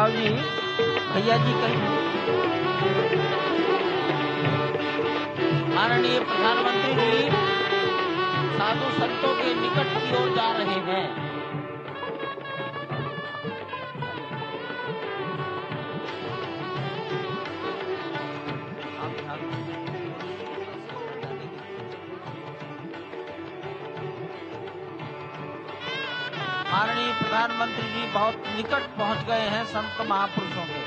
राव जी, भैया जी कहीं माननीय प्रधानमंत्री जी साधु संतों के निकट की ओर जा रहे हैं। माननीय प्रधानमंत्री जी बहुत निकट पहुंच गए हैं संत महापुरुषों के।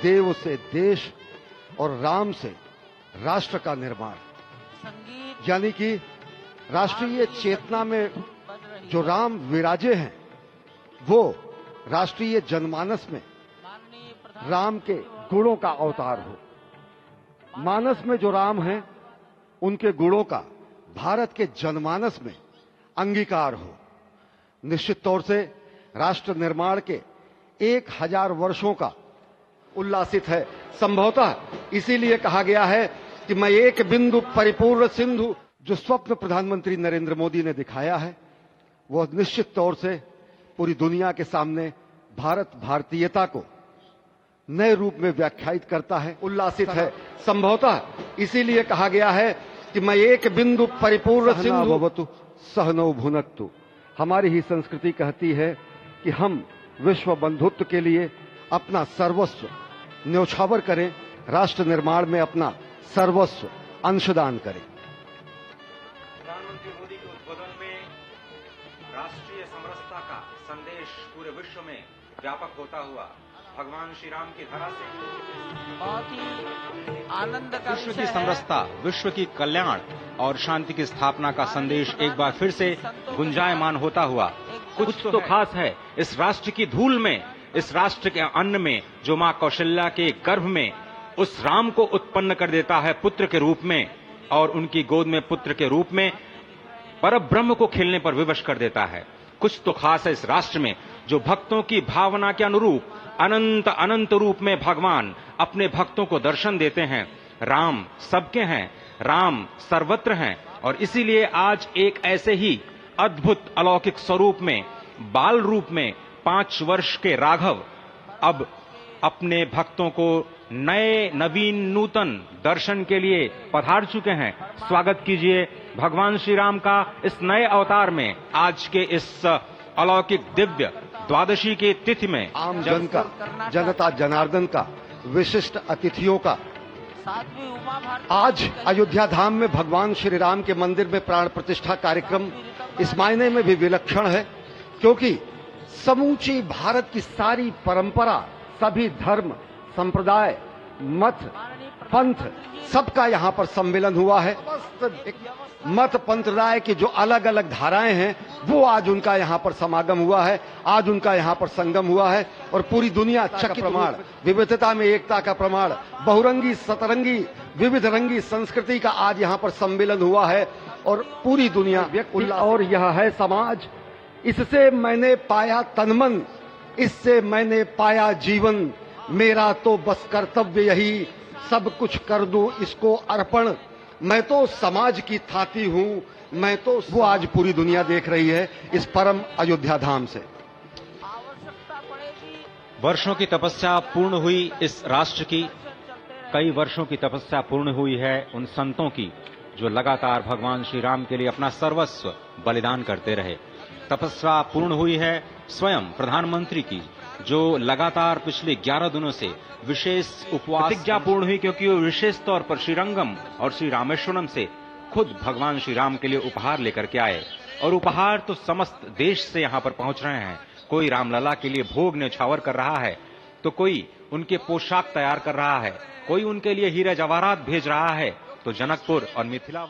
देव से देश और राम से राष्ट्र का निर्माण, यानी कि राष्ट्रीय चेतना में जो राम विराजे हैं वो राष्ट्रीय जनमानस में राम के गुणों का अवतार हो। मानस में जो राम हैं उनके गुणों का भारत के जनमानस में अंगीकार हो। निश्चित तौर से राष्ट्र निर्माण के 1000 वर्षों का उल्लासित है। संभवतः इसीलिए कहा गया है कि मैं एक बिंदु परिपूर्ण सिंधु, जो स्वप्न प्रधानमंत्री नरेंद्र मोदी ने दिखाया है वह निश्चित तौर से पूरी दुनिया के सामने भारत भारतीयता को नए रूप में व्याख्यायित करता है, उल्लासित है। संभवतः इसीलिए कहा गया है कि मैं एक बिंदु परिपूर्ण सिंधु भवतु सहनौ भुनक्तु। हमारी ही संस्कृति कहती है कि हम विश्व बंधुत्व के लिए अपना सर्वस्व न्यौछावर करें, राष्ट्र निर्माण में अपना सर्वस्व अंशदान करें। प्रधानमंत्री मोदी के उद्बोधन में राष्ट्रीय समरसता का संदेश पूरे विश्व में व्यापक होता हुआ भगवान श्री राम की धरा से बहुत ही आनंद का विश्व की समरसता, विश्व की कल्याण और शांति की स्थापना का संदेश एक बार फिर से गुंजायमान होता हुआ कुछ तो खास है इस राष्ट्र की धूल में, इस राष्ट्र के अन्न में, जो मां कौशल्या के गर्भ में उस राम को उत्पन्न कर देता है पुत्र के रूप में, और उनकी गोद में पुत्र के रूप में परब्रह्म को खिलने पर विवश कर देता है। कुछ तो खास है इस राष्ट्र में जो भक्तों की भावना के अनुरूप अनंत अनंत रूप में भगवान अपने भक्तों को दर्शन देते हैं। राम सबके हैं, राम सर्वत्र हैं, और इसीलिए आज एक ऐसे ही अद्भुत अलौकिक स्वरूप में, बाल रूप में 5 वर्ष के राघव अब अपने भक्तों को नए नवीन नूतन दर्शन के लिए पधार चुके हैं। स्वागत कीजिए भगवान श्री राम का इस नए अवतार में, आज के इस अलौकिक दिव्य द्वादशी की तिथि में। आम जन का, जनता जनार्दन का, विशिष्ट अतिथियों का आज अयोध्या धाम में भगवान श्री राम के मंदिर में प्राण प्रतिष्ठा कार्यक्रम इस मायने में भी विलक्षण है क्योंकि समूची भारत की सारी परंपरा, सभी धर्म, संप्रदाय, मत, पंथ, सबका यहाँ पर सम्मेलन हुआ है। मत पंथराय की जो अलग अलग धाराएं हैं वो आज उनका यहाँ पर समागम हुआ है, आज उनका यहाँ पर संगम हुआ है, और पूरी दुनिया चकित प्रमाण, विविधता में एकता का प्रमाण, बहुरंगी सतरंगी विविध रंगी संस्कृति का आज यहाँ पर सम्मेलन हुआ है, और पूरी दुनिया और यह है समाज। इससे मैंने पाया तनमन, इससे मैंने पाया जीवन, मेरा तो बस कर्तव्य यही, सब कुछ कर दूं इसको अर्पण, मैं तो समाज की थाती हूं, मैं तो वो आज पूरी दुनिया देख रही है इस परम अयोध्या धाम से। वर्षों की तपस्या पूर्ण हुई इस राष्ट्र की, कई वर्षों की तपस्या पूर्ण हुई है उन संतों की जो लगातार भगवान श्री राम के लिए अपना सर्वस्व बलिदान करते रहे। तपस्या पूर्ण हुई है स्वयं प्रधानमंत्री की जो लगातार पिछले 11 दिनों से विशेष उपवास, प्रतिज्ञा पूर्ण हुई क्योंकि वो विशेष तौर पर श्रीरंगम और श्री रामेश्वरम से खुद भगवान श्री राम के लिए उपहार लेकर के आए, और उपहार तो समस्त देश से यहाँ पर पहुंच रहे हैं। कोई रामलला के लिए भोग न्यौछावर कर रहा है, तो कोई उनके पोशाक तैयार कर रहा है, कोई उनके लिए हीरे जवाहरात भेज रहा है, तो जनकपुर और मिथिला